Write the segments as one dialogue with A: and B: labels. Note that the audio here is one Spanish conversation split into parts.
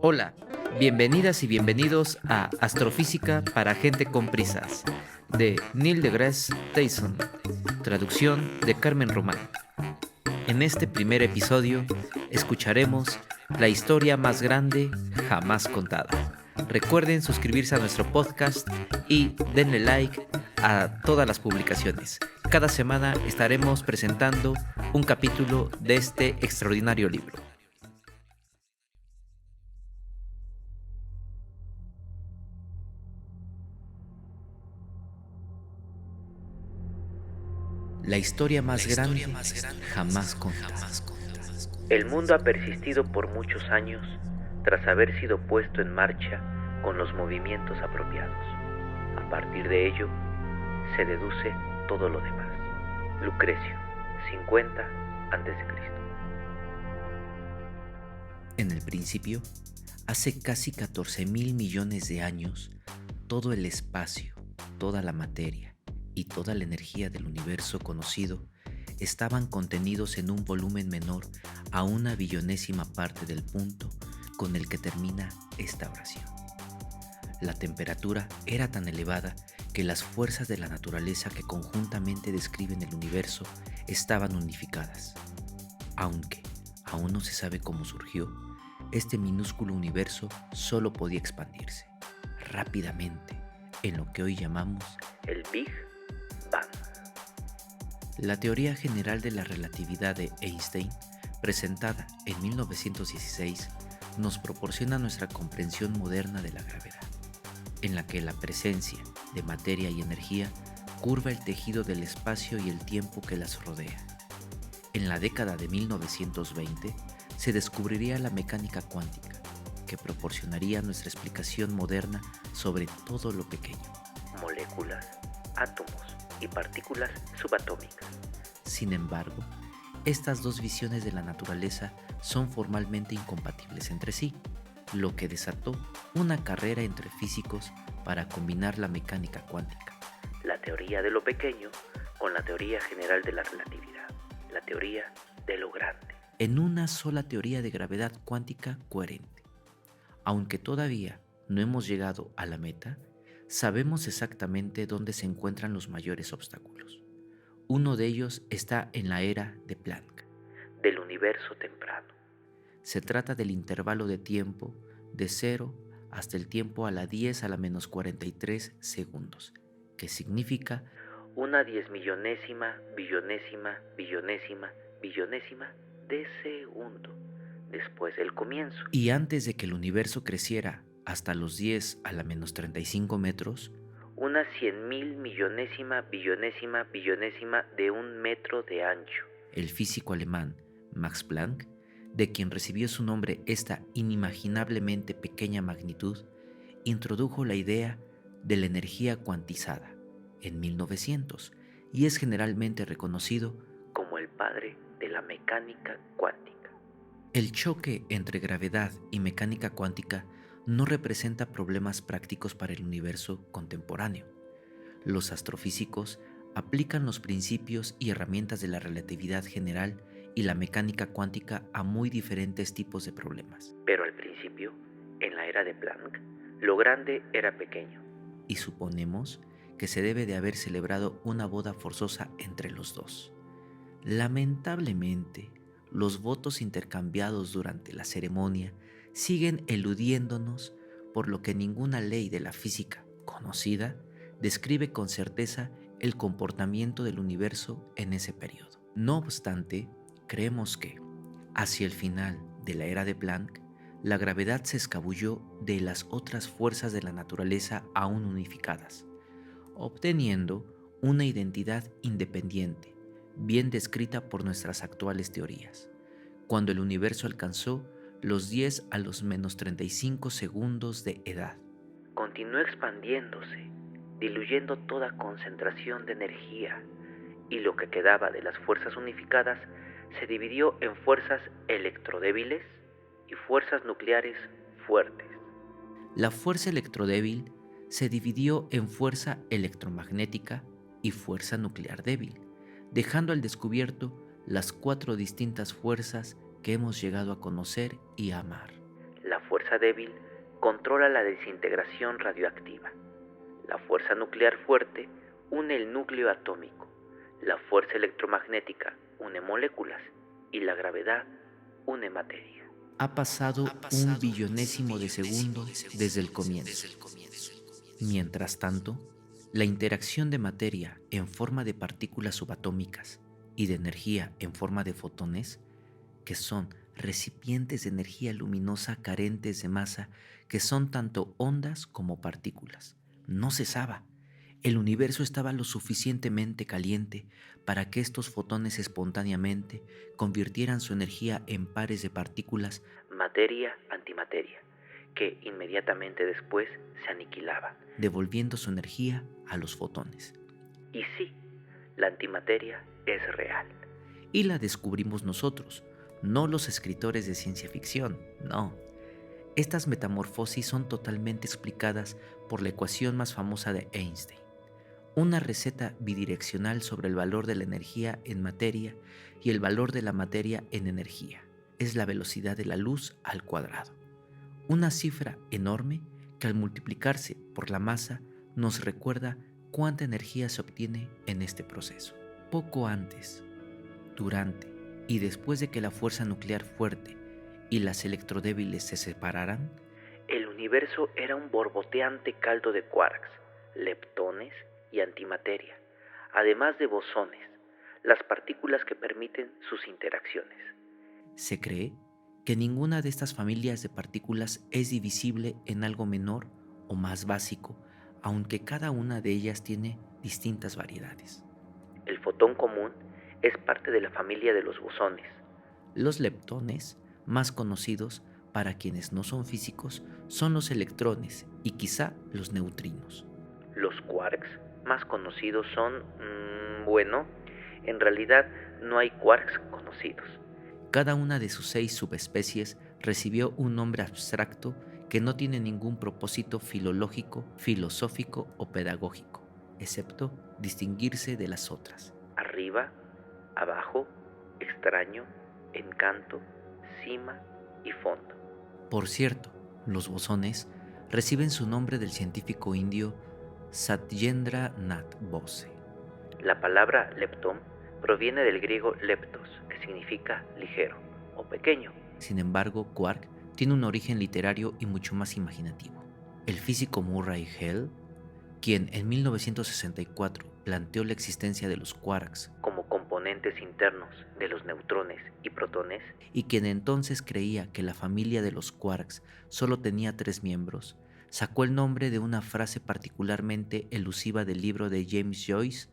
A: Hola, bienvenidas y bienvenidos a Astrofísica para gente con prisas, de Neil deGrasse Tyson, traducción de Carmen Román. En este primer episodio escucharemos la historia más grande jamás contada. Recuerden suscribirse a nuestro podcast y denle like a todas las publicaciones. Cada semana estaremos presentando un capítulo de este extraordinario libro. La historia más grande jamás contada.
B: El mundo ha persistido por muchos años tras haber sido puesto en marcha con los movimientos apropiados. A partir de ello, se deduce todo lo demás. Lucrecio, 50 a.C.
A: En el principio, hace casi 14.000 millones de años, todo el espacio, toda la materia y toda la energía del universo conocido estaban contenidos en un volumen menor a una billonésima parte del punto con el que termina esta oración. La temperatura era tan elevada que las fuerzas de la naturaleza que conjuntamente describen el universo estaban unificadas. Aunque aún no se sabe cómo surgió, este minúsculo universo solo podía expandirse rápidamente en lo que hoy llamamos
B: el Big Bang.
A: La teoría general de la relatividad de Einstein, presentada en 1916, nos proporciona nuestra comprensión moderna de la gravedad, en la que la presencia de materia y energía curva el tejido del espacio y el tiempo que las rodea. En la década de 1920 se descubriría la mecánica cuántica, que proporcionaría nuestra explicación moderna sobre todo lo pequeño.
B: Moléculas, átomos y partículas subatómicas.
A: Sin embargo, estas dos visiones de la naturaleza son formalmente incompatibles entre sí, lo que desató una carrera entre físicos para combinar la mecánica cuántica,
B: la teoría de lo pequeño con la teoría general de la relatividad, la teoría de lo grande,
A: en una sola teoría de gravedad cuántica coherente. Aunque todavía no hemos llegado a la meta, sabemos exactamente dónde se encuentran los mayores obstáculos. Uno de ellos está en la era de Planck,
B: del universo temprano.
A: Se trata del intervalo de tiempo de 0 hasta el tiempo a la 10 a la menos 43 segundos, que significa
B: una 10.000.000ésima, billonésima, billonésima, billonésima de segundo después del comienzo.
A: Y antes de que el universo creciera hasta los 10 a la menos 35 metros,
B: una 100.000 millonésima, billonésima, billonésima de 1 metro de ancho.
A: El físico alemán Max Planck, de quien recibió su nombre esta inimaginablemente pequeña magnitud, introdujo la idea de la energía cuantizada en 1900 y es generalmente reconocido
B: como el padre de la mecánica cuántica.
A: El choque entre gravedad y mecánica cuántica no representa problemas prácticos para el universo contemporáneo. Los astrofísicos aplican los principios y herramientas de la relatividad general y la mecánica cuántica a muy diferentes tipos de problemas.
B: Pero al principio, en la era de Planck, lo grande era pequeño.
A: Y suponemos que se debe de haber celebrado una boda forzosa entre los dos. Lamentablemente, los votos intercambiados durante la ceremonia siguen eludiéndonos, por lo que ninguna ley de la física conocida describe con certeza el comportamiento del universo en ese periodo. No obstante, creemos que, hacia el final de la era de Planck, la gravedad se escabulló de las otras fuerzas de la naturaleza aún unificadas, obteniendo una identidad independiente, bien descrita por nuestras actuales teorías, cuando el universo alcanzó los 10 a los menos 35 segundos de edad.
B: Continuó expandiéndose, diluyendo toda concentración de energía, y lo que quedaba de las fuerzas unificadas se dividió en fuerzas electrodébiles y fuerzas nucleares fuertes.
A: La fuerza electrodébil se dividió en fuerza electromagnética y fuerza nuclear débil, dejando al descubierto las 4 distintas fuerzas que hemos llegado a conocer y a amar.
B: La fuerza débil controla la desintegración radioactiva. La fuerza nuclear fuerte une el núcleo atómico. La fuerza electromagnética une moléculas y la gravedad une materia.
A: Ha pasado un billonésimo de segundo desde el comienzo. Mientras tanto, la interacción de materia en forma de partículas subatómicas y de energía en forma de fotones, que son recipientes de energía luminosa carentes de masa, que son tanto ondas como partículas, no cesaba. El universo estaba lo suficientemente caliente para que estos fotones espontáneamente convirtieran su energía en pares de partículas
B: materia-antimateria, que inmediatamente después se aniquilaban,
A: devolviendo su energía a los fotones.
B: Y sí, la antimateria es real.
A: Y la descubrimos nosotros, no los escritores de ciencia ficción, no. Estas metamorfosis son totalmente explicadas por la ecuación más famosa de Einstein, una receta bidireccional sobre el valor de la energía en materia y el valor de la materia en energía. Es la velocidad de la luz al cuadrado. Una cifra enorme que al multiplicarse por la masa nos recuerda cuánta energía se obtiene en este proceso. Poco antes, durante y después de que la fuerza nuclear fuerte y las electrodébiles se separaran,
B: el universo era un borboteante caldo de quarks, leptones y antimateria, además de bosones, las partículas que permiten sus interacciones.
A: Se cree que ninguna de estas familias de partículas es divisible en algo menor o más básico, aunque cada una de ellas tiene distintas variedades.
B: El fotón común es parte de la familia de los bosones.
A: Los leptones, más conocidos para quienes no son físicos, son los electrones y quizá los neutrinos.
B: Los quarks más conocidos son, en realidad no hay quarks conocidos.
A: Cada una de sus 6 subespecies recibió un nombre abstracto que no tiene ningún propósito filológico, filosófico o pedagógico, excepto distinguirse de las otras.
B: Arriba, abajo, extraño, encanto, cima y fondo.
A: Por cierto, los bosones reciben su nombre del científico indio Satyendra Nath Bose.
B: La palabra leptón proviene del griego leptos, que significa ligero o pequeño.
A: Sin embargo, quark tiene un origen literario y mucho más imaginativo. El físico Murray Hell, quien en 1964 planteó la existencia de los quarks
B: como componentes internos de los neutrones y protones,
A: y quien entonces creía que la familia de los quarks solo tenía 3 miembros, sacó el nombre de una frase particularmente elusiva del libro de James Joyce,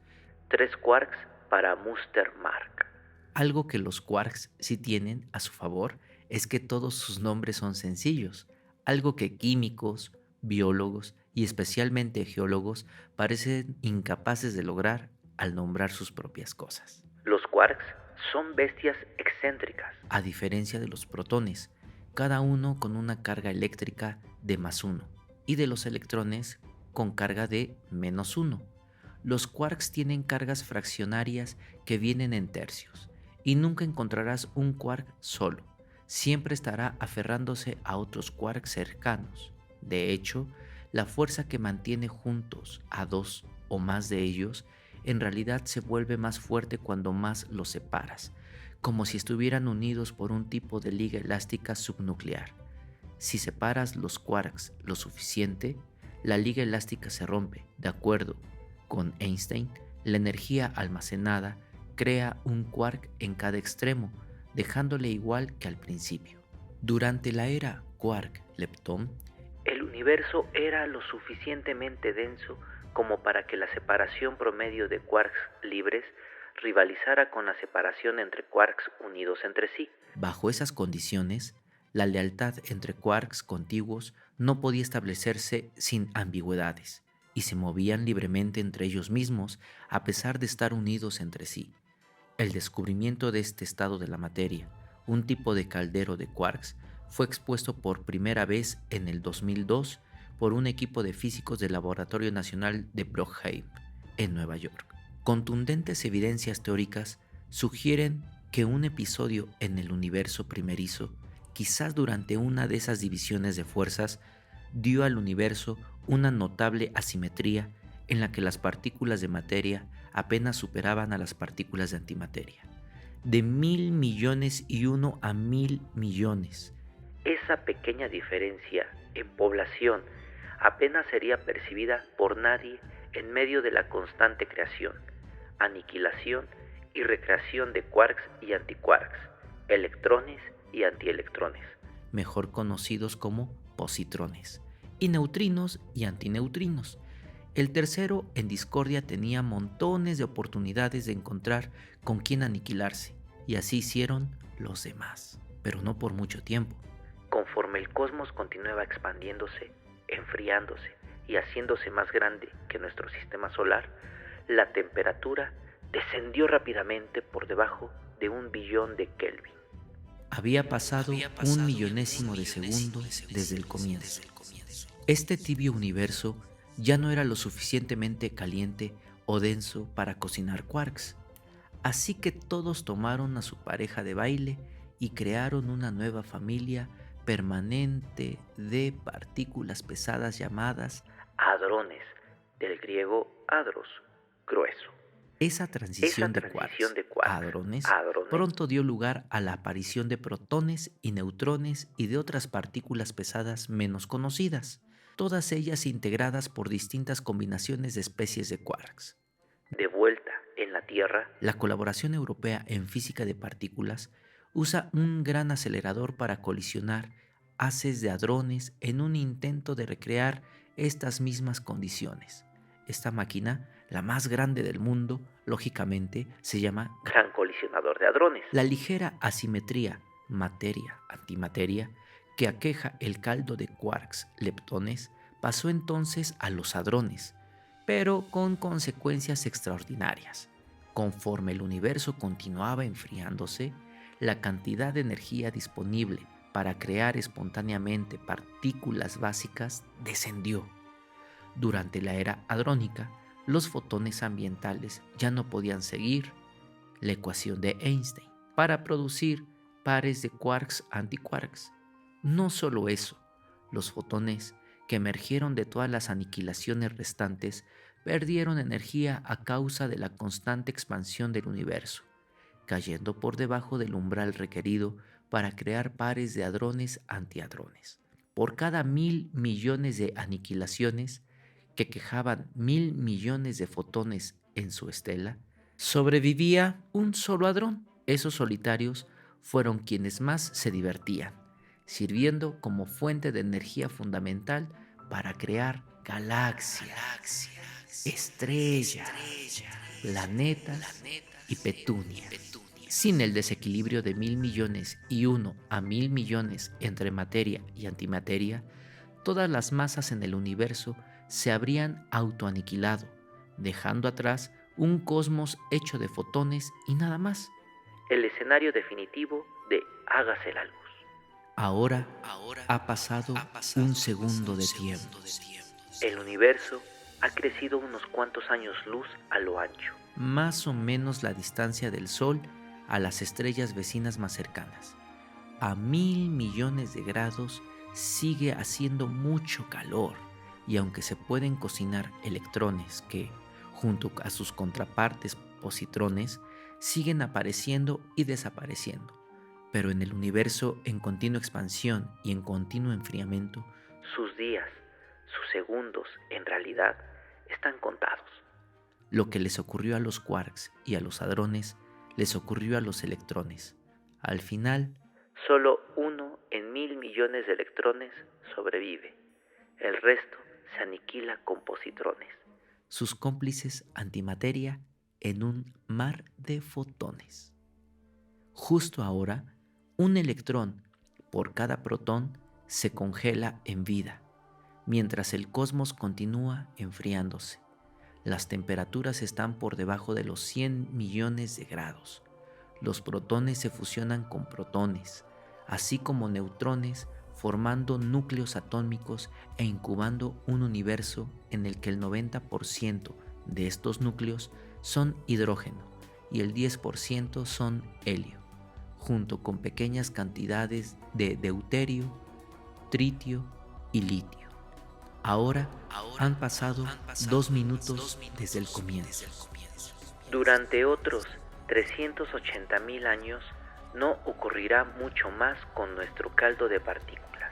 B: 3 quarks para Muster Mark.
A: Algo que los quarks sí tienen a su favor es que todos sus nombres son sencillos, algo que químicos, biólogos y especialmente geólogos parecen incapaces de lograr al nombrar sus propias cosas.
B: Los quarks son bestias excéntricas.
A: A diferencia de los protones, cada uno con una carga eléctrica de +1 y de los electrones con carga de -1. Los quarks tienen cargas fraccionarias que vienen en tercios y nunca encontrarás un quark solo. Siempre estará aferrándose a otros quarks cercanos. De hecho, la fuerza que mantiene juntos a 2 o más de ellos en realidad se vuelve más fuerte cuando más los separas, como si estuvieran unidos por un tipo de liga elástica subnuclear. Si separas los quarks lo suficiente, la liga elástica se rompe. De acuerdo con Einstein, la energía almacenada crea un quark en cada extremo, dejándole igual que al principio. Durante la era quark-leptón,
B: el universo era lo suficientemente denso como para que la separación promedio de quarks libres rivalizara con la separación entre quarks unidos entre sí.
A: Bajo esas condiciones, la lealtad entre quarks contiguos no podía establecerse sin ambigüedades y se movían libremente entre ellos mismos a pesar de estar unidos entre sí. El descubrimiento de este estado de la materia, un tipo de caldero de quarks, fue expuesto por primera vez en el 2002 por un equipo de físicos del Laboratorio Nacional de Brookhaven, en Nueva York. Contundentes evidencias teóricas sugieren que un episodio en el universo primerizo quizás durante una de esas divisiones de fuerzas, dio al universo una notable asimetría en la que las partículas de materia apenas superaban a las partículas de antimateria. De 1.000.000.000 a 1.000.000.000.
B: Esa pequeña diferencia en población apenas sería percibida por nadie en medio de la constante creación, aniquilación y recreación de quarks y antiquarks, electrones y antielectrones,
A: mejor conocidos como positrones, y neutrinos y antineutrinos. El tercero, en discordia, tenía montones de oportunidades de encontrar con quién aniquilarse, y así hicieron los demás, pero no por mucho tiempo.
B: Conforme el cosmos continuaba expandiéndose, enfriándose y haciéndose más grande que nuestro sistema solar, la temperatura descendió rápidamente por debajo de 1.000.000.000 de Kelvin.
A: Había pasado un millonésimo de segundo desde el comienzo. Este tibio universo ya no era lo suficientemente caliente o denso para cocinar quarks, así que todos tomaron a su pareja de baile y crearon una nueva familia permanente de partículas pesadas llamadas
B: hadrones, del griego hadros, grueso.
A: Esa transición de quarks a hadrones pronto dio lugar a la aparición de protones y neutrones y de otras partículas pesadas menos conocidas, todas ellas integradas por distintas combinaciones de especies de quarks.
B: De vuelta en la Tierra,
A: la colaboración europea en física de partículas usa un gran acelerador para colisionar haces de hadrones en un intento de recrear estas mismas condiciones. Esta máquina, la más grande del mundo, lógicamente, se llama
B: Gran Colisionador de Hadrones.
A: La ligera asimetría materia-antimateria que aqueja el caldo de quarks leptones pasó entonces a los hadrones, pero con consecuencias extraordinarias. Conforme el universo continuaba enfriándose, la cantidad de energía disponible para crear espontáneamente partículas básicas descendió. Durante la era hadrónica, los fotones ambientales ya no podían seguir la ecuación de Einstein para producir pares de quarks-antiquarks. No solo eso, los fotones que emergieron de todas las aniquilaciones restantes perdieron energía a causa de la constante expansión del universo, cayendo por debajo del umbral requerido para crear pares de hadrones-antihadrones. Por cada 1.000.000.000 de aniquilaciones que quejaban 1.000.000.000 de fotones en su estela, sobrevivía un solo hadrón. Esos solitarios fueron quienes más se divertían, sirviendo como fuente de energía fundamental para crear galaxias, estrellas, planetas y petunias. Sin el desequilibrio de 1.000.000.000 a 1.000.000.000 entre materia y antimateria, todas las masas en el universo se habrían autoaniquilado, dejando atrás un cosmos hecho de fotones y nada más.
B: El escenario definitivo de hágase la luz.
A: Ahora ha pasado un segundo de tiempo.
B: El universo ha crecido unos cuantos años luz a lo ancho.
A: Más o menos la distancia del Sol a las estrellas vecinas más cercanas. A 1.000.000.000 de grados sigue haciendo mucho calor, y aunque se pueden cocinar electrones que, junto a sus contrapartes positrones, siguen apareciendo y desapareciendo, pero en el universo en continua expansión y en continuo enfriamiento,
B: sus días, sus segundos, en realidad, están contados.
A: Lo que les ocurrió a los quarks y a los hadrones les ocurrió a los electrones. Al final,
B: solo 1 en 1.000.000.000 de electrones sobrevive. El resto se aniquila con positrones,
A: sus cómplices antimateria, en un mar de fotones. Justo ahora, un electrón por cada protón se congela en vida, mientras el cosmos continúa enfriándose. Las temperaturas están por debajo de los 100 millones de grados. Los protones se fusionan con protones, así como neutrones, formando núcleos atómicos e incubando un universo en el que el 90% de estos núcleos son hidrógeno y el 10% son helio. junto con pequeñas cantidades de deuterio, tritio y litio. Ahora han pasado 2 minutos desde el comienzo.
B: Durante otros 380.000 años no ocurrirá mucho más con nuestro caldo de partículas.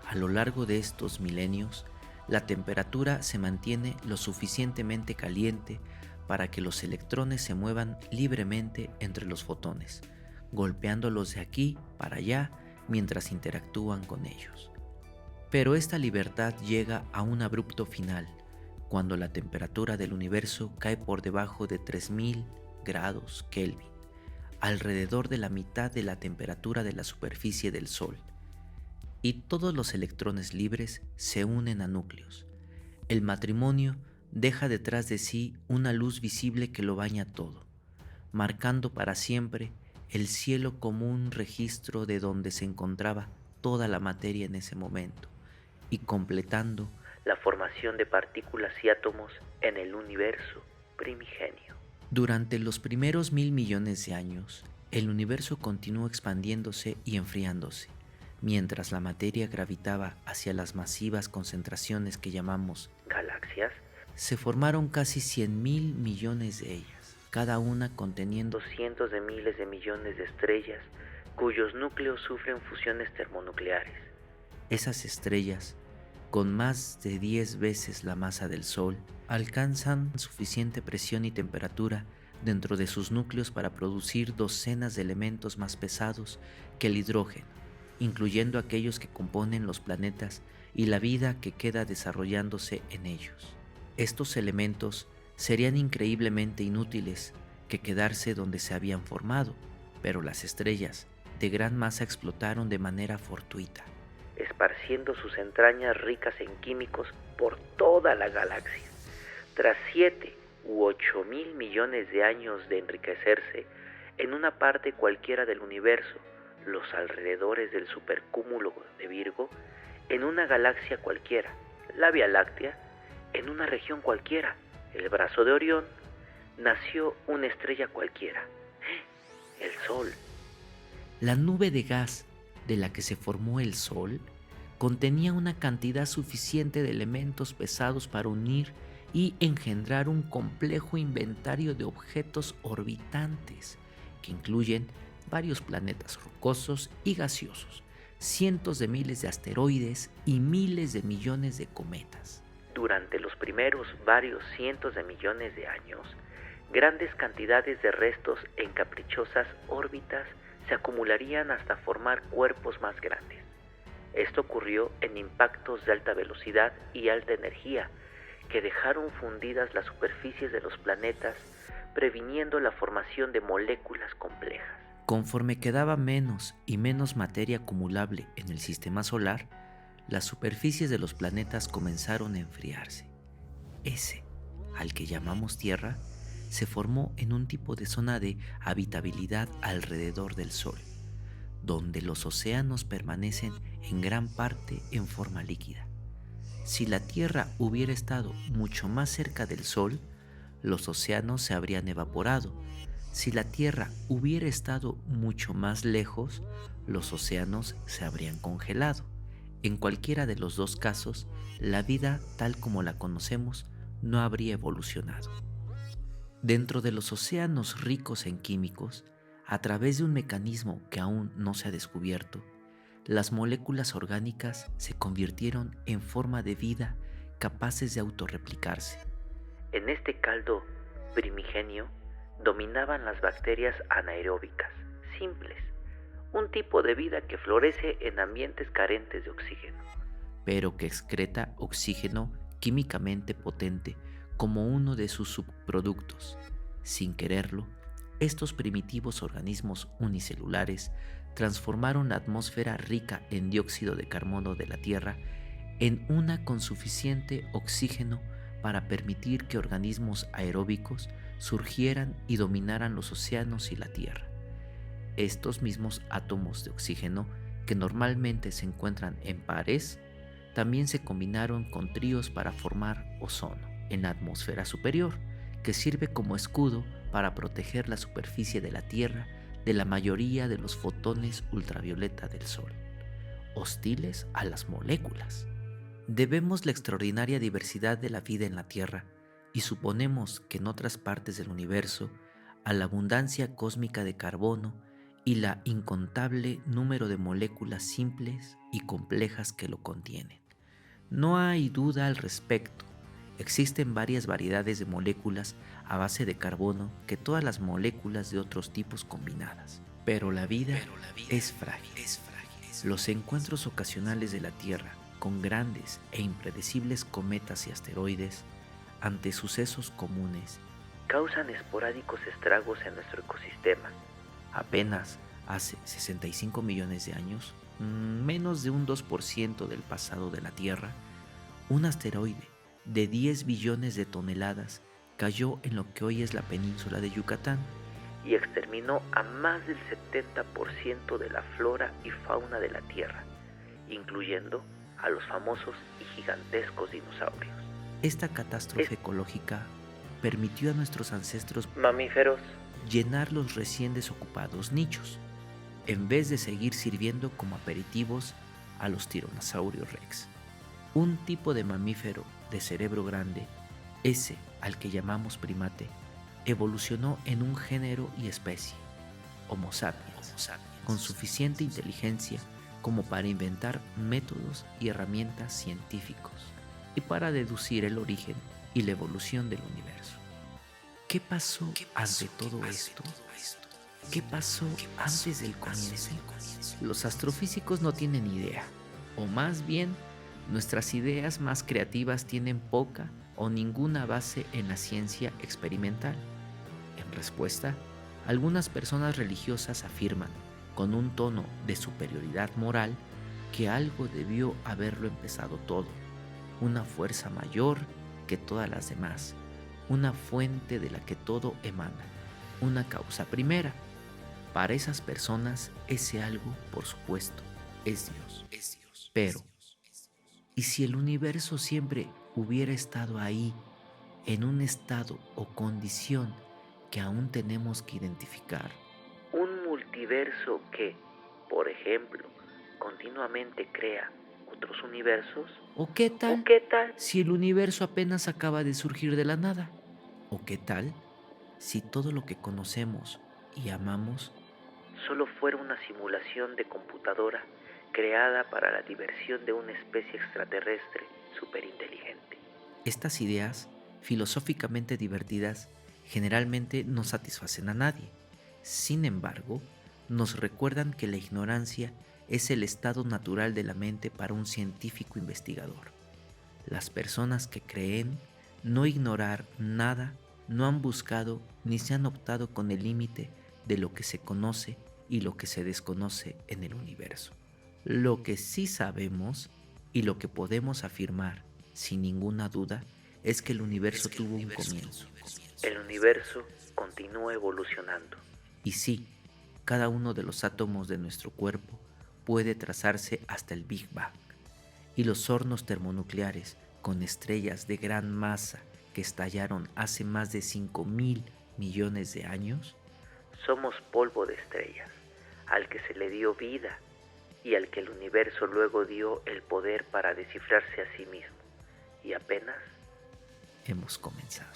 A: A lo largo de estos milenios, la temperatura se mantiene lo suficientemente caliente para que los electrones se muevan libremente entre los fotones, golpeándolos de aquí para allá mientras interactúan con ellos. Pero esta libertad llega a un abrupto final, cuando la temperatura del universo cae por debajo de 3000 grados Kelvin, alrededor de la mitad de la temperatura de la superficie del Sol, y todos los electrones libres se unen a núcleos. El matrimonio deja detrás de sí una luz visible que lo baña todo, marcando para siempre el cielo como un registro de donde se encontraba toda la materia en ese momento, y completando
B: la formación de partículas y átomos en el universo primigenio.
A: Durante los primeros 1000 millones de años, el universo continuó expandiéndose y enfriándose, mientras la materia gravitaba hacia las masivas concentraciones que llamamos
B: galaxias.
A: Se formaron casi 100.000 millones de ellas, cada una conteniendo
B: cientos de miles de millones de estrellas cuyos núcleos sufren fusiones termonucleares.
A: Esas estrellas, con más de 10 veces la masa del Sol, alcanzan suficiente presión y temperatura dentro de sus núcleos para producir docenas de elementos más pesados que el hidrógeno, incluyendo aquellos que componen los planetas y la vida que queda desarrollándose en ellos. Estos elementos serían increíblemente inútiles que quedarse donde se habían formado, pero las estrellas de gran masa explotaron de manera fortuita,
B: esparciendo sus entrañas ricas en químicos por toda la galaxia. Tras 7 u 8 mil millones de años de enriquecerse en una parte cualquiera del universo, los alrededores del supercúmulo de Virgo, en una galaxia cualquiera, la Vía Láctea, en una región cualquiera, el brazo de Orión, nació una estrella cualquiera, el Sol.
A: La nube de gas de la que se formó el Sol contenía una cantidad suficiente de elementos pesados para unir y engendrar un complejo inventario de objetos orbitantes que incluyen varios planetas rocosos y gaseosos, cientos de miles de asteroides y miles de millones de cometas.
B: Durante los primeros varios cientos de millones de años, grandes cantidades de restos en caprichosas órbitas se acumularían hasta formar cuerpos más grandes. Esto ocurrió en impactos de alta velocidad y alta energía que dejaron fundidas las superficies de los planetas, previniendo la formación de moléculas complejas.
A: Conforme quedaba menos y menos materia acumulable en el sistema solar, las superficies de los planetas comenzaron a enfriarse. Ese, al que llamamos Tierra, se formó en un tipo de zona de habitabilidad alrededor del Sol, donde los océanos permanecen en gran parte en forma líquida. Si la Tierra hubiera estado mucho más cerca del Sol, los océanos se habrían evaporado. Si la Tierra hubiera estado mucho más lejos, los océanos se habrían congelado. En cualquiera de los dos casos, la vida tal como la conocemos no habría evolucionado. Dentro de los océanos ricos en químicos, a través de un mecanismo que aún no se ha descubierto, las moléculas orgánicas se convirtieron en forma de vida capaces de autorreplicarse.
B: En este caldo primigenio dominaban las bacterias anaeróbicas, simples, un tipo de vida que florece en ambientes carentes de oxígeno,
A: pero que excreta oxígeno químicamente potente como uno de sus subproductos. Sin quererlo, estos primitivos organismos unicelulares transformaron la atmósfera rica en dióxido de carbono de la Tierra en una con suficiente oxígeno para permitir que organismos aeróbicos surgieran y dominaran los océanos y la Tierra. Estos mismos átomos de oxígeno, que normalmente se encuentran en pares, también se combinaron con tríos para formar ozono en la atmósfera superior, que sirve como escudo para proteger la superficie de la Tierra de la mayoría de los fotones ultravioleta del Sol, hostiles a las moléculas. Debemos la extraordinaria diversidad de la vida en la Tierra y suponemos que en otras partes del universo a la abundancia cósmica de carbono y la incontable número de moléculas simples y complejas que lo contienen. No hay duda al respecto. Existen varias variedades de moléculas a base de carbono que todas las moléculas de otros tipos combinadas. Pero la vida es frágil. Los encuentros ocasionales de la Tierra con grandes e impredecibles cometas y asteroides, ante sucesos comunes,
B: causan esporádicos estragos en nuestro ecosistema.
A: Apenas hace 65 millones de años, menos de un 2% del pasado de la Tierra, un asteroide de 10 billones de toneladas cayó en lo que hoy es la península de Yucatán
B: y exterminó a más del 70% de la flora y fauna de la Tierra, incluyendo a los famosos y gigantescos dinosaurios.
A: Esta catástrofe ecológica permitió a nuestros ancestros
B: mamíferos
A: llenar los recién desocupados nichos, en vez de seguir sirviendo como aperitivos a los Tyrannosaurus rex. Un tipo de mamífero de cerebro grande, ese al que llamamos primate, evolucionó en un género y especie, Homo sapiens, con suficiente inteligencia como para inventar métodos y herramientas científicos y para deducir el origen y la evolución del universo. ¿Qué pasó ante todo esto? ¿Qué pasó antes del comienzo? Los astrofísicos no tienen idea, o más bien, nuestras ideas más creativas tienen poca o ninguna base en la ciencia experimental. En respuesta, algunas personas religiosas afirman, con un tono de superioridad moral, que algo debió haberlo empezado todo, una fuerza mayor que todas las demás, una fuente de la que todo emana, una causa primera. Para esas personas, ese algo, por supuesto, es Dios. Pero, ¿y si el universo siempre hubiera estado ahí, en un estado o condición que aún tenemos que identificar?
B: Un multiverso que, por ejemplo, continuamente crea otros universos.
A: ¿O qué tal si el universo apenas acaba de surgir de la nada? ¿O qué tal si todo lo que conocemos y amamos
B: solo fuera una simulación de computadora creada para la diversión de una especie extraterrestre superinteligente?
A: Estas ideas, filosóficamente divertidas, generalmente no satisfacen a nadie. Sin embargo, nos recuerdan que la ignorancia es el estado natural de la mente para un científico investigador. Las personas que creen no ignorar nada no han buscado ni se han optado con el límite de lo que se conoce y lo que se desconoce en el universo. Lo que sí sabemos y lo que podemos afirmar sin ninguna duda es que el universo tuvo un comienzo.
B: El universo continúa evolucionando.
A: Y sí, cada uno de los átomos de nuestro cuerpo puede trazarse hasta el Big Bang. Y los hornos termonucleares con estrellas de gran masa que estallaron hace más de 5.000 millones de años.
B: Somos polvo de estrellas, al que se le dio vida y al que el universo luego dio el poder para descifrarse a sí mismo. Y apenas
A: hemos comenzado.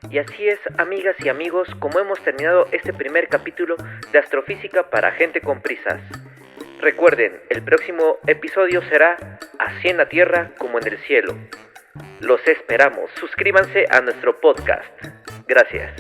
B: Y así es, amigas y amigos, como hemos terminado este primer capítulo de Astrofísica para gente con prisas. Recuerden, el próximo episodio será Así en la Tierra como en el cielo. Los esperamos. Suscríbanse a nuestro podcast. Gracias.